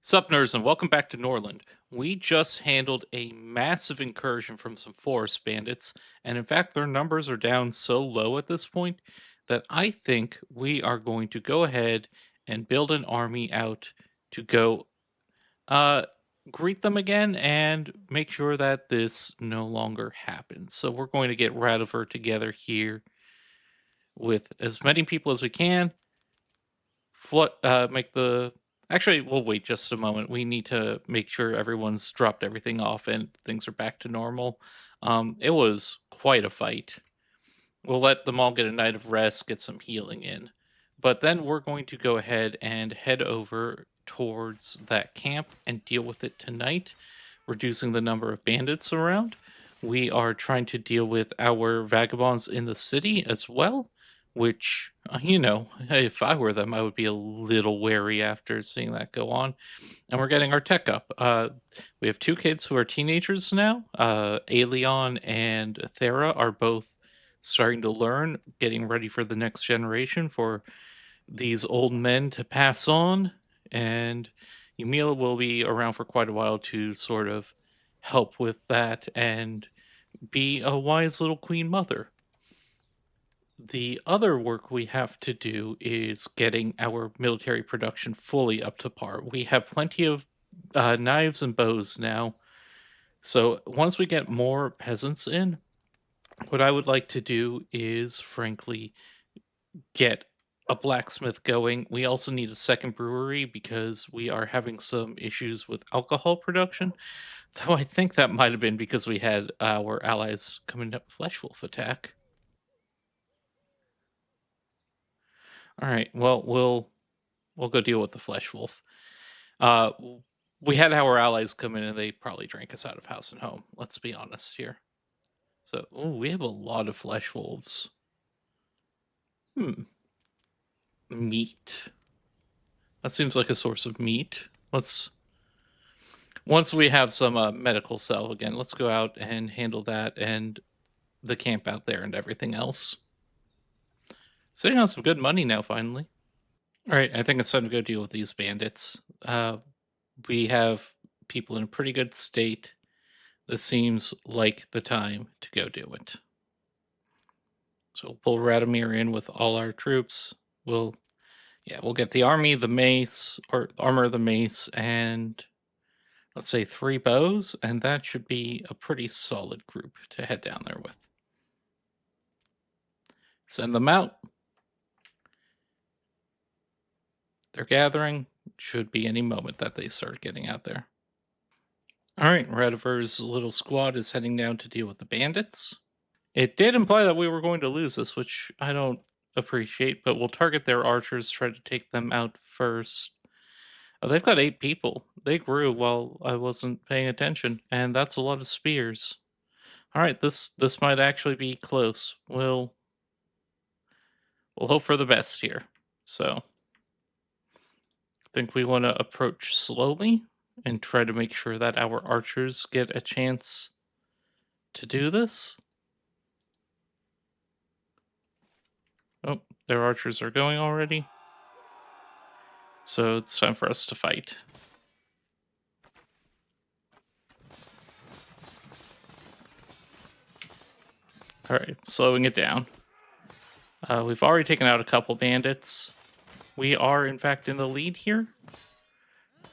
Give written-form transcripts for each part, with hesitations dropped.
Sup, nerds, and welcome back to Norland. We just handled a massive incursion from some forest bandits, and in fact, their numbers are down so low at this point that I think we are going to go ahead and build an army out to go uh, greet them again and make sure that this no longer happens. So we're going to get Radiver together here with as many people as we can make the actually we'll wait just a moment. We need to make sure everyone's dropped everything off and things are back to normal. It was quite a fight. We'll let them all get a night of rest, get some healing in, but then we're going to go ahead and head over towards that camp and deal with it tonight, reducing the number of bandits around. We are trying to deal with our vagabonds in the city as well, which, if I were them, I would be a little wary after seeing that go on. And we're getting our tech up. We have two kids who are teenagers now. Aelion and Thera are both starting to learn, getting ready for the next generation for these old men to pass on. And Yumila will be around for quite a while to sort of help with that and be a wise little queen mother. The other work we have to do is getting our military production fully up to par. We have plenty of knives and bows now. So once we get more peasants in, what I would like to do is, frankly, get a blacksmith going. We also need a second brewery because we are having some issues with alcohol production. Though I think that might have been because we had our allies coming up Flesh Wolf attack. All right. Well, we'll go deal with the Flesh Wolf. Uh, we had our allies come in and they probably drank us out of house and home. Let's be honest here. So, we have a lot of Flesh Wolves. Meat. That seems like a source of meat. Once we have some medical cell again, let's go out and handle that and the camp out there and everything else. Sitting on some good money now, finally. All right, I think it's time to go deal with these bandits. We have people in a pretty good state. This seems like the time to go do it. So we'll pull Radomir in with all our troops. We'll get the army, the mace, or armor, the mace, and let's say 3 bows, and that should be a pretty solid group to head down there with. Send them out. They're gathering. Should be any moment that they start getting out there. All right, Rediver's little squad is heading down to deal with the bandits. It did imply that we were going to lose this, which I don't appreciate, but we'll target their archers, try to take them out first. Oh, they've got 8 people. They grew while I wasn't paying attention, and that's a lot of spears. All right, this might actually be close. We'll hope for the best here. So, I think we want to approach slowly and try to make sure that our archers get a chance to do this. Oh, their archers are going already. So it's time for us to fight. All right, slowing it down. We've already taken out a couple bandits. We are, in fact, in the lead here.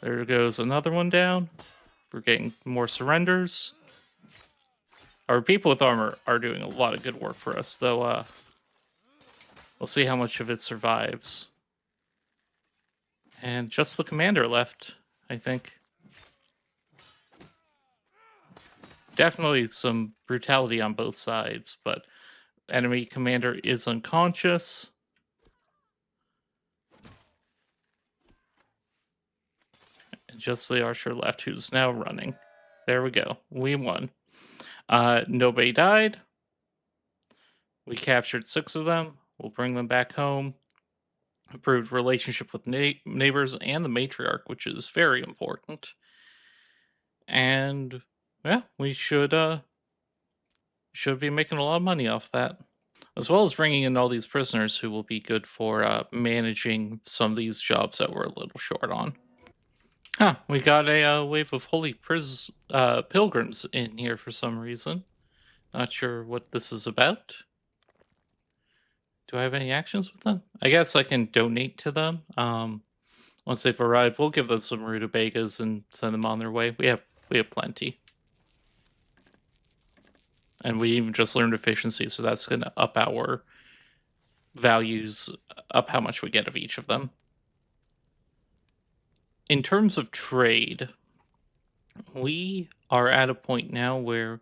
There goes another one down. We're getting more surrenders. Our people with armor are doing a lot of good work for us, though. We'll see how much of it survives. And just the commander left, I think. Definitely some brutality on both sides, but enemy commander is unconscious. And just the archer left, who's now running. There we go. We won. Nobody died. We captured 6 of them. We'll bring them back home. Improved relationship with neighbors and the matriarch, which is very important. And yeah, we should be making a lot of money off that, as well as bringing in all these prisoners who will be good for managing some of these jobs that we're a little short on. Huh, we got a wave of pilgrims in here for some reason. Not sure what this is about. Do I have any actions with them? I guess I can donate to them. Once they've arrived, we'll give them some rutabagas and send them on their way. We have plenty. And we even just learned efficiency, so that's gonna up our values, up how much we get of each of them. In terms of trade, we are at a point now where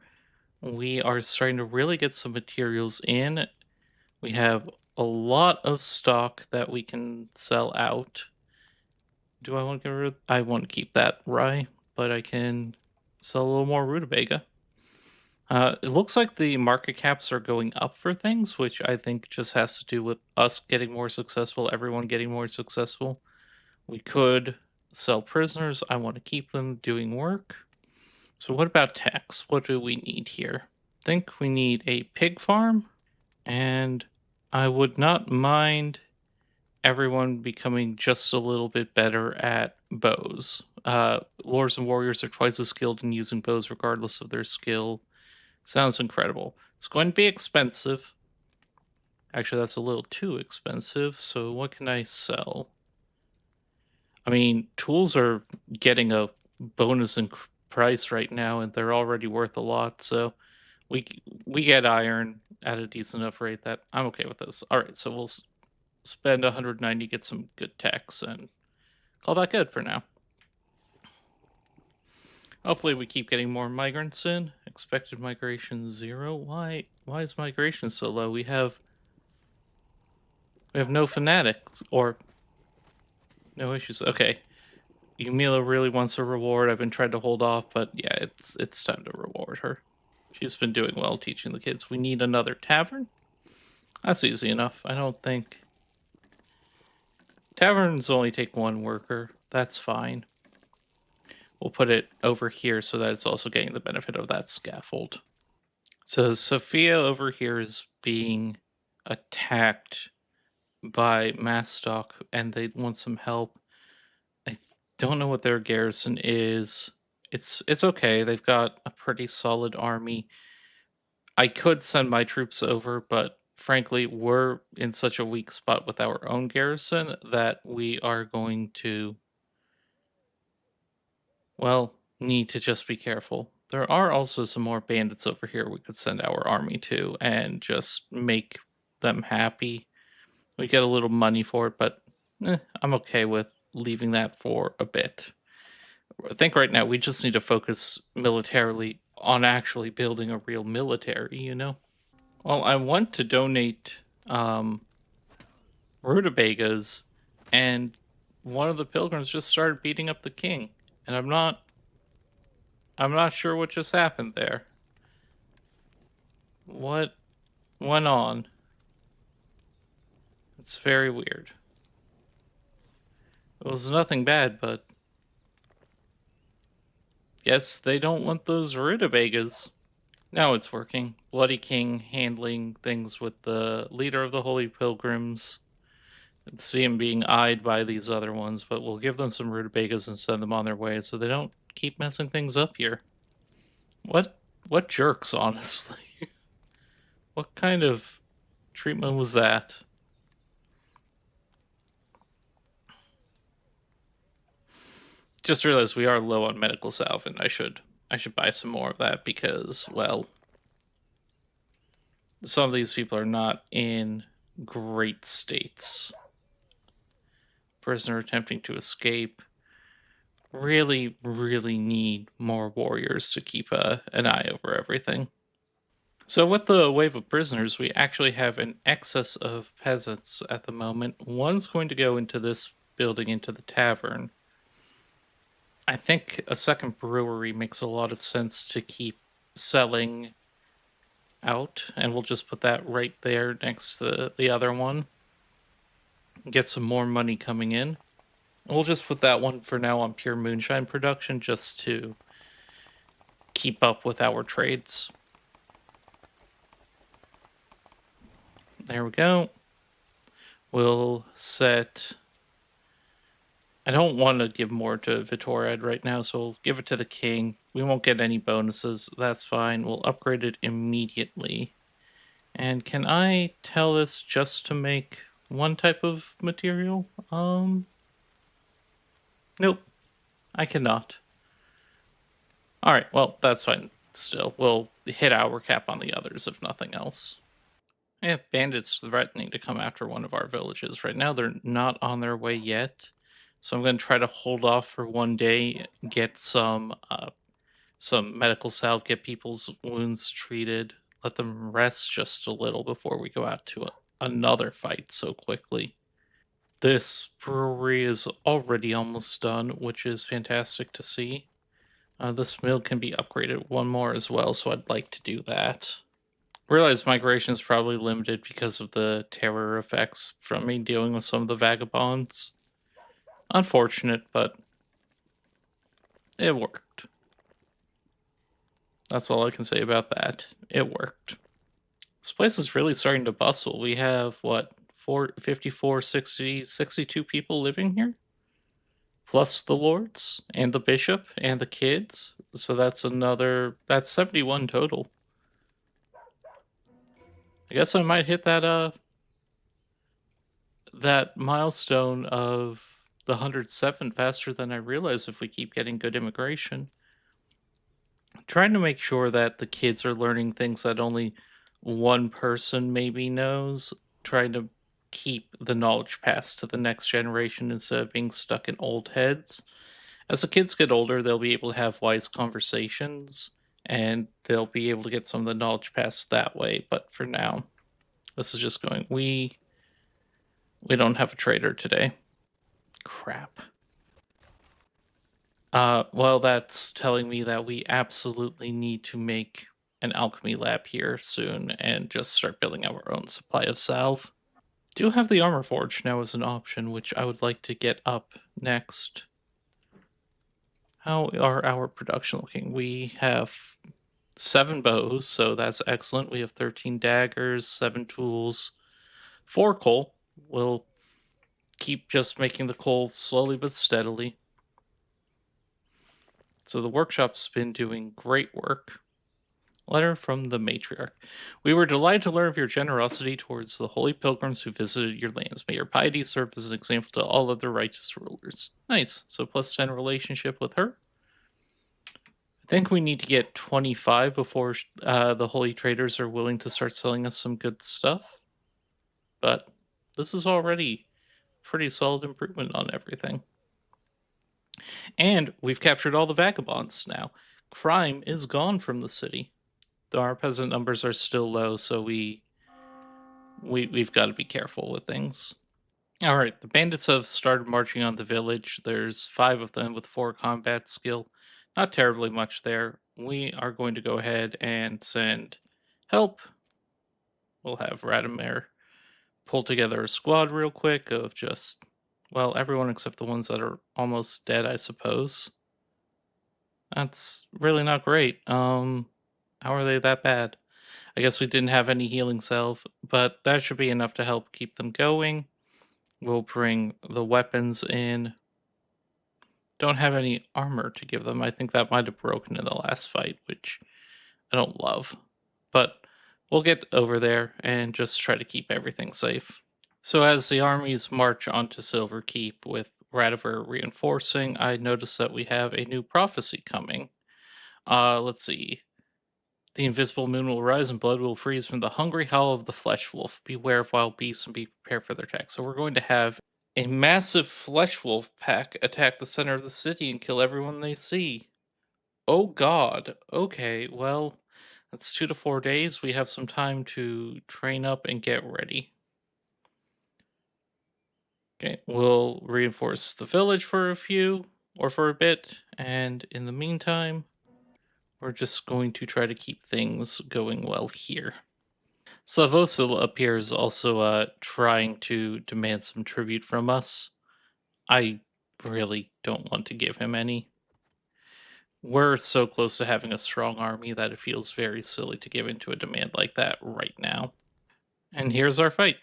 we are starting to really get some materials in. We have a lot of stock that we can sell out. Do I want to get rid of? I want to keep that rye, but I can sell a little more rutabaga. It looks like the market caps are going up for things, which I think just has to do with us getting more successful, everyone getting more successful. We could sell prisoners. I want to keep them doing work. So, what about tax? What do we need here? I think we need a pig farm, and I would not mind everyone becoming just a little bit better at bows. Lords and warriors are twice as skilled in using bows, regardless of their skill. Sounds incredible. It's going to be expensive. Actually, that's a little too expensive. So, what can I sell? I mean, tools are getting a bonus in price right now, and they're already worth a lot. So, we we get iron at a decent enough rate that I'm okay with this. All right, so we'll spend 190, get some good techs, and call that good for now. Hopefully, we keep getting more migrants in. Expected migration 0. Why is migration so low? We have no fanatics or no issues. Okay, Yumila really wants a reward. I've been trying to hold off, but yeah, it's time to reward her. She's been doing well teaching the kids. We need another tavern. That's easy enough. I don't think taverns only take one worker. That's fine. We'll put it over here so that it's also getting the benefit of that scaffold. So Sophia over here is being attacked by Mastock, and they want some help. I don't know what their garrison is. It's okay. They've got a pretty solid army. I could send my troops over, but frankly, we're in such a weak spot with our own garrison that we are going to, well, need to just be careful. There are also some more bandits over here we could send our army to and just make them happy. We get a little money for it, but I'm okay with leaving that for a bit. I think right now we just need to focus militarily on actually building a real military, you know? Well, I want to donate rutabagas, and one of the pilgrims just started beating up the king, and I'm not sure what just happened there. What went on? It's very weird. It was nothing bad, but guess they don't want those rutabagas. Now it's working. Bloody King handling things with the leader of the Holy Pilgrims. See him being eyed by these other ones, but we'll give them some rutabagas and send them on their way so they don't keep messing things up here. What jerks, honestly? What kind of treatment was that? Just realized we are low on medical salve, and I should buy some more of that because, well, some of these people are not in great states. Prisoner attempting to escape. Really, really need more warriors to keep an eye over everything. So, with the wave of prisoners, we actually have an excess of peasants at the moment. One's going to go into this building, into the tavern. I think a second brewery makes a lot of sense to keep selling out, and we'll just put that right there next to the other one. Get some more money coming in. We'll just put that one for now on pure moonshine production just to keep up with our trades. There we go. We'll set I don't want to give more to Vitored right now, so we'll give it to the king. We won't get any bonuses. That's fine. We'll upgrade it immediately. And can I tell this just to make one type of material? Nope, I cannot. All right, well, that's fine. Still, we'll hit our cap on the others if nothing else. I have bandits threatening to come after one of our villages. Right now, they're not on their way yet. So I'm going to try to hold off for one day, get some medical salve, get people's wounds treated, let them rest just a little before we go out to another fight so quickly. This brewery is already almost done, which is fantastic to see. This mill can be upgraded one more as well, so I'd like to do that. Realize migration is probably limited because of the terror effects from me dealing with some of the vagabonds. Unfortunate, but it worked. That's all I can say about that. It worked. This place is really starting to bustle. We have, what, 54, 60, 62 people living here? Plus the lords, and the bishop, and the kids. So that's 71 total. I guess I might hit that milestone of the 107 faster than I realize if we keep getting good immigration. I'm trying to make sure that the kids are learning things that only one person maybe knows, trying to keep the knowledge passed to the next generation instead of being stuck in old heads. As the kids get older, they'll be able to have wise conversations and they'll be able to get some of the knowledge passed that way. But for now, this is just going, we don't have a trader today. Crap. Well, that's telling me that we absolutely need to make an alchemy lab here soon and just start building our own supply of salve. Do have the armor forge now as an option, which I would like to get up next. How are our production looking? We have 7 bows, so that's excellent. We have 13 daggers, 7 tools, 4 coal. We'll keep just making the coal slowly but steadily. So the workshop's been doing great work. Letter from the matriarch. We were delighted to learn of your generosity towards the holy pilgrims who visited your lands. May your piety serve as an example to all other righteous rulers. Nice. So plus 10 relationship with her. I think we need to get 25 before the holy traders are willing to start selling us some good stuff. But this is already pretty solid improvement on everything. And we've captured all the vagabonds now. Crime is gone from the city. Though our peasant numbers are still low, so we've got to be careful with things. All right, the bandits have started marching on the village. There's 5 of them with 4 combat skill. Not terribly much there. We are going to go ahead and send help. We'll have Radomir pull together a squad real quick of just, well, everyone except the ones that are almost dead, I suppose. That's really not great. How are they that bad? I guess we didn't have any healing salve, but that should be enough to help keep them going. We'll bring the weapons in. Don't have any armor to give them. I think that might have broken in the last fight, which I don't love. But we'll get over there and just try to keep everything safe. So as the armies march onto Silver Keep with Radiver reinforcing, I notice that we have a new prophecy coming. Let's see. The invisible moon will rise and blood will freeze from the hungry howl of the flesh wolf. Beware of wild beasts and be prepared for their attack. So we're going to have a massive flesh wolf pack attack the center of the city and kill everyone they see. Oh god. Okay, well, that's 2 to 4 days. We have some time to train up and get ready. Okay, we'll reinforce the village for a bit, and in the meantime, we're just going to try to keep things going well here. Slavosa appears also trying to demand some tribute from us. I really don't want to give him any. We're so close to having a strong army that it feels very silly to give into a demand like that right now. And here's our fight.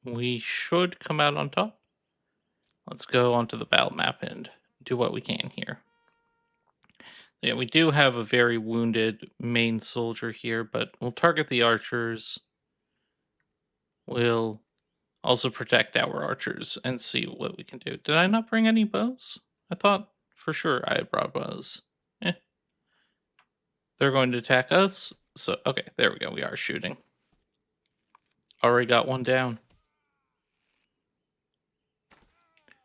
We should come out on top. Let's go onto the battle map and do what we can here. Yeah, we do have a very wounded main soldier here, but we'll target the archers. We'll also protect our archers and see what we can do. Did I not bring any bows? I thought for sure I had brought bows. Eh, they're going to attack us. So, okay, there we go. We are shooting. Already got one down.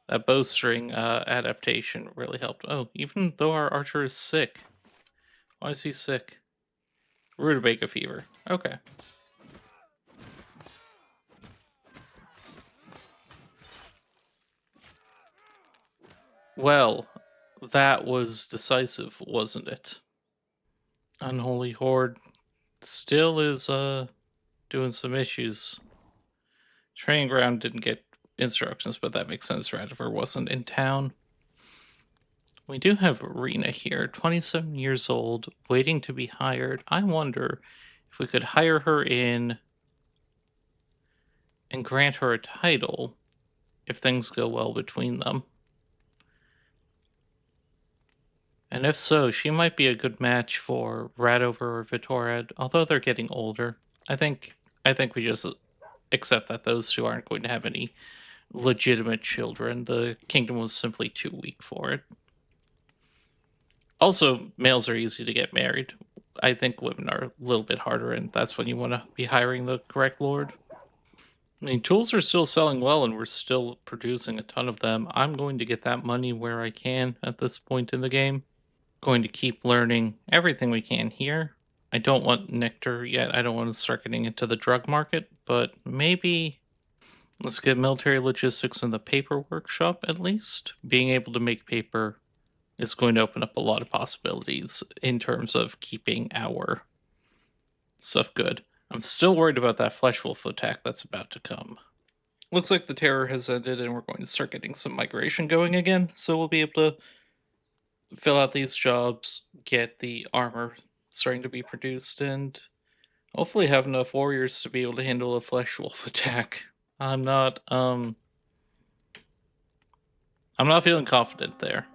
That bowstring adaptation really helped. Oh, even though our archer is sick. Why is he sick? Rutabaga fever. Okay. Well, that was decisive, wasn't it? Unholy Horde still is doing some issues. Training ground didn't get instructions, but that makes sense. Radiver wasn't in town. We do have Rena here, 27 years old, waiting to be hired. I wonder if we could hire her in and grant her a title if things go well between them. And if so, she might be a good match for Radover or Vitorad, although they're getting older. I think we just accept that those two aren't going to have any legitimate children. The kingdom was simply too weak for it. Also, males are easy to get married. I think women are a little bit harder, and that's when you want to be hiring the correct lord. I mean, tools are still selling well, and we're still producing a ton of them. I'm going to get that money where I can at this point in the game. Going to keep learning everything we can here. I don't want nectar yet. I don't want to start getting into the drug market, but maybe let's get military logistics in the paper workshop at least. Being able to make paper is going to open up a lot of possibilities in terms of keeping our stuff good. I'm still worried about that flesh wolf attack that's about to come. Looks like the terror has ended and we're going to start getting some migration going again, so we'll be able to fill out these jobs, get the armor starting to be produced, and hopefully have enough warriors to be able to handle a flesh wolf attack. I'm not feeling confident there.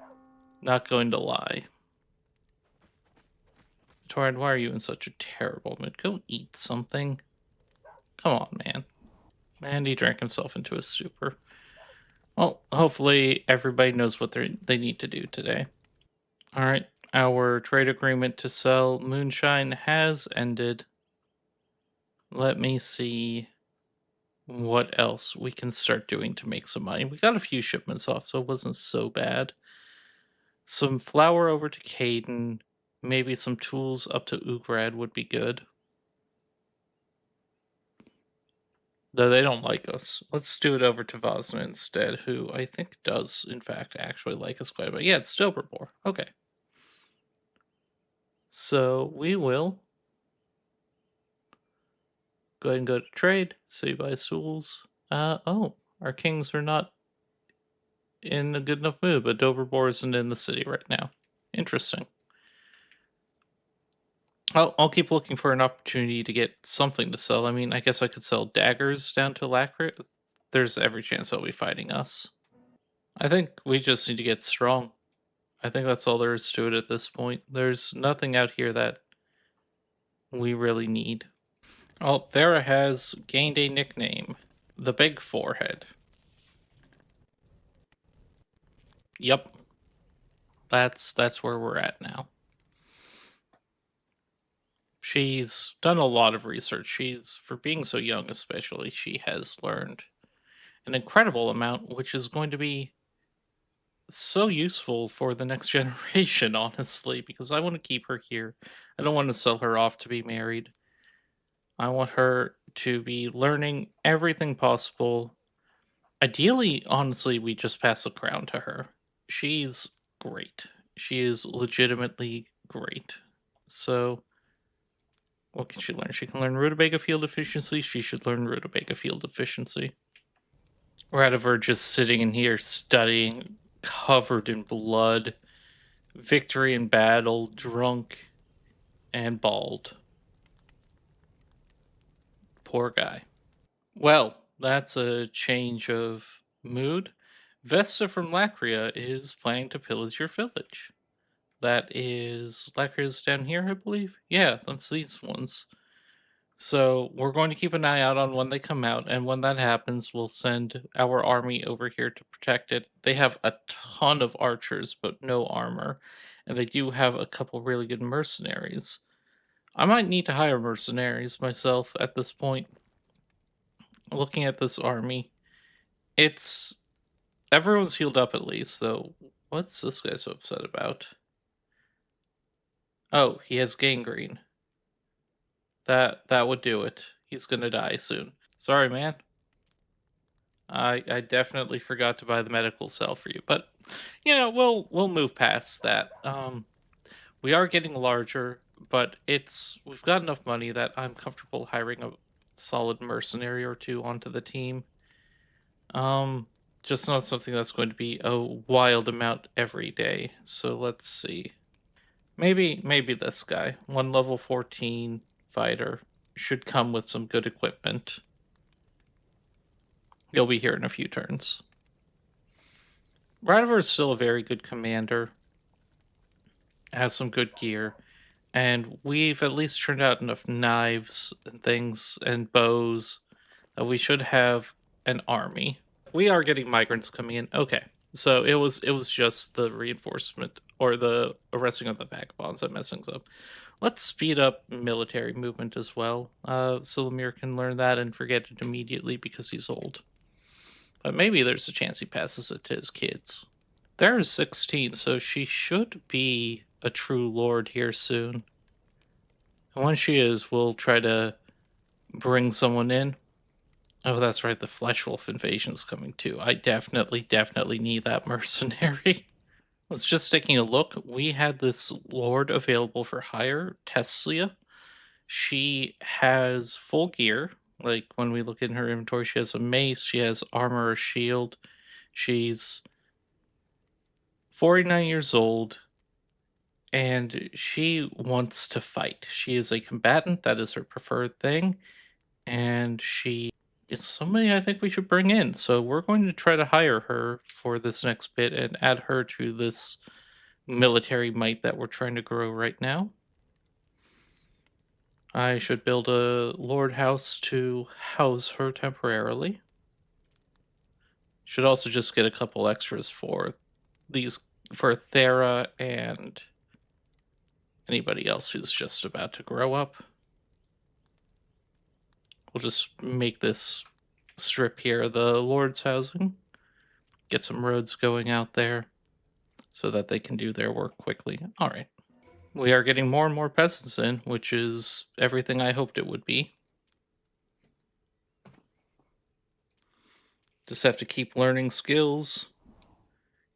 Not going to lie. Torrid, why are you in such a terrible mood? Go eat something. Come on, man. And he drank himself into a stupor. Well, hopefully everybody knows what they need to do today. All right, our trade agreement to sell moonshine has ended. Let me see what else we can start doing to make some money. We got a few shipments off, so it wasn't so bad. Some flour over to Caden. Maybe some tools up to Ugrad would be good. Though they don't like us. Let's do it over to Vosna instead, who I think does, in fact, actually like us quite a bit. Yeah, it's Stilberbor. Okay. So we will go ahead and go to trade. Say buy tools. Oh, our kings are not in a good enough mood, but Doberbor isn't in the city right now. Interesting. I'll keep looking for an opportunity to get something to sell. I mean, I guess I could sell daggers down to Lacrit. There's every chance they'll be fighting us. I think we just need to get strong. I think that's all there is to it at this point. There's nothing out here that we really need. Oh, Thera has gained a nickname. The Big Forehead. Yep. That's where we're at now. She's done a lot of research. She's, for being so young especially, she has learned an incredible amount, which is going to be so useful for the next generation, honestly, because I want to keep her here. I don't want to sell her off to be married. I want her to be learning everything possible. Ideally, honestly, we just pass the crown to her. She's great. She is legitimately great. So, what can she learn? She can learn Rutabaga Field Efficiency. She should learn Rutabaga Field Efficiency. Or out of her just sitting in here studying, covered in blood, victory in battle, drunk, and bald. Poor guy. Well, that's a change of mood. Vesta from Lacria is planning to pillage your village. That is Lacria's down here, I believe. Yeah, that's these ones. So we're going to keep an eye out on when they come out, and when that happens, we'll send our army over here to protect it. They have a ton of archers, but no armor, and they do have a couple really good mercenaries. I might need to hire mercenaries myself at this point. Looking at this army, it's everyone's healed up at least, though. What's this guy so upset about? Oh, he has gangrene. That would do it. He's gonna die soon. Sorry, man. I definitely forgot to buy the medical cell for you, but we'll move past that. We are getting larger, but we've got enough money that I'm comfortable hiring a solid mercenary or two onto the team. Um, just not something that's going to be a wild amount every day. So let's see. Maybe this guy, one level 14 fighter, should come with some good equipment. He'll be here in a few turns. Radivar is still a very good commander, has some good gear, and we've at least turned out enough knives and things and bows that we should have an army. We are getting migrants coming in. Okay. So it was just the reinforcement or the arresting of the vagabonds that mess things up. Let's speed up military movement as well. So Lemire can learn that and forget it immediately because he's old. But maybe there's a chance he passes it to his kids. There's 16, so she should be a true lord here soon. And when she is, we'll try to bring someone in. Oh, that's right, the Flesh Wolf invasion's coming too. I definitely need that mercenary. Let's just taking a look. We had this lord available for hire, Teslia. She has full gear. Like when we look in her inventory, she has a mace, she has armor, a shield. She's 49 years old and she wants to fight. She is a combatant, that is her preferred thing, and she is somebody I think we should bring in. So we're going to try to hire her for this next bit and add her to this military might that we're trying to grow right now. I should build a lord house to house her temporarily. Should also just get a couple extras for Thera and anybody else who's just about to grow up. We'll just make this strip here the Lord's housing. Get some roads going out there so that they can do their work quickly. All right. We are getting more and more peasants in, which is everything I hoped it would be. Just have to keep learning skills.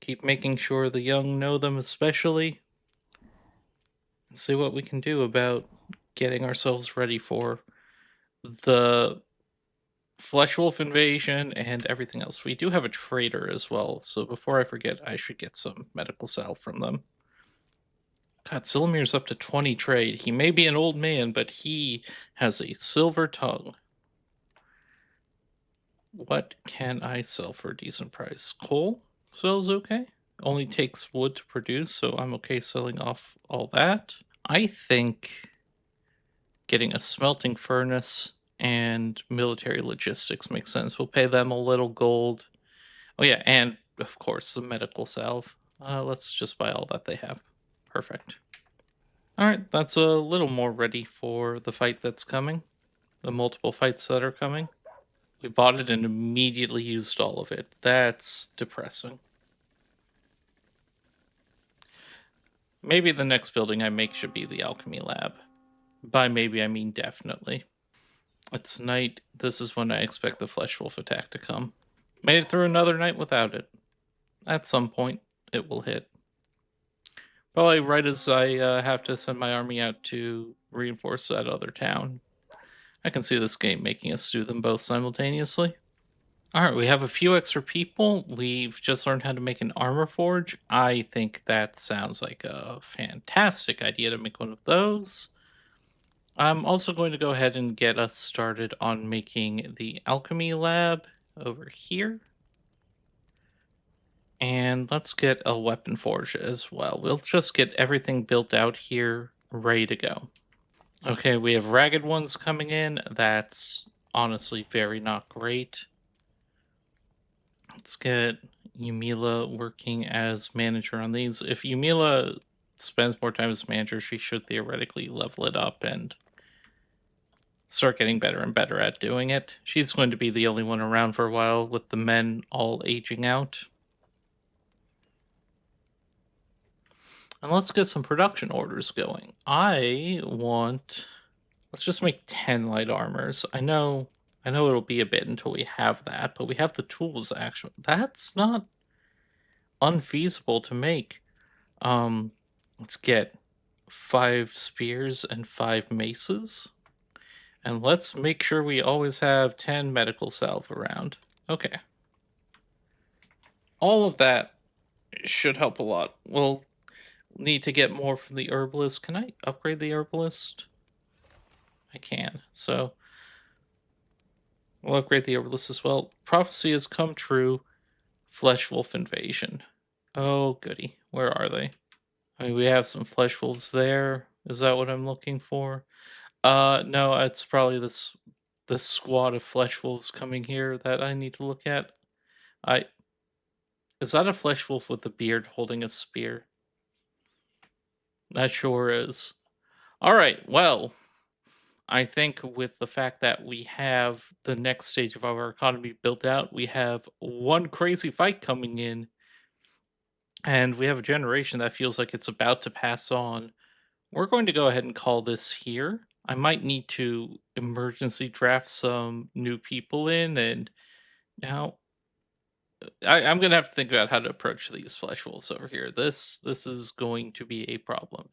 Keep making sure the young know them especially. And see what we can do about getting ourselves ready for the Flesh Wolf invasion and everything else. We do have a trader as well, so before I forget, I should get some medical salve from them. God, Silimir's up to 20 trade. He may be an old man, but he has a silver tongue. What can I sell for a decent price? Coal sells okay. Only takes wood to produce, so I'm okay selling off all that. I think getting a smelting furnace and military logistics makes sense. We'll pay them a little gold. Oh yeah, and of course the medical salve. Let's just buy all that they have. Perfect. All right, that's a little more ready for the fight that's coming. The multiple fights that are coming. We bought it and immediately used all of it. That's depressing. Maybe the next building I make should be the alchemy lab. By maybe, I mean definitely. It's night. This is when I expect the Flesh Wolf attack to come. Made it through another night without it. At some point, it will hit. Probably right as I have to send my army out to reinforce that other town. I can see this game making us do them both simultaneously. Alright, we have a few extra people. We've just learned how to make an armor forge. I think that sounds like a fantastic idea to make one of those. I'm also going to go ahead and get us started on making the alchemy lab over here. And let's get a weapon forge as well. We'll just get everything built out here, ready to go. Okay, we have ragged ones coming in. That's honestly very not great. Let's get Yumila working as manager on these. If Yumila spends more time as manager, she should theoretically level it up and start getting better and better at doing it. She's going to be the only one around for a while with the men all aging out. And let's get some production orders going. Let's just make 10 light armors. I know it'll be a bit until we have that, but we have the tools actually. That's not unfeasible to make. Um let's get 5 spears and 5 maces. And let's make sure we always have 10 medical salve around. Okay. All of that should help a lot. We'll need to get more from the herbalist. Can I upgrade the herbalist? I can. So we'll upgrade the herbalist as well. Prophecy has come true. Flesh wolf invasion. Oh, goody. Where are they? I mean, we have some flesh wolves there. Is that what I'm looking for? No, it's probably this squad of flesh wolves coming here that I need to look at. I Is that a flesh wolf with a beard holding a spear? That sure is. All right. Well, I think with the fact that we have the next stage of our economy built out, we have one crazy fight coming in, and we have a generation that feels like it's about to pass on. We're going to go ahead and call this here. I might need to emergency draft some new people in, and now I'm gonna have to think about how to approach these flesh wolves over here. This is going to be a problem.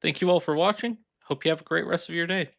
Thank you all for watching. Hope you have a great rest of your day.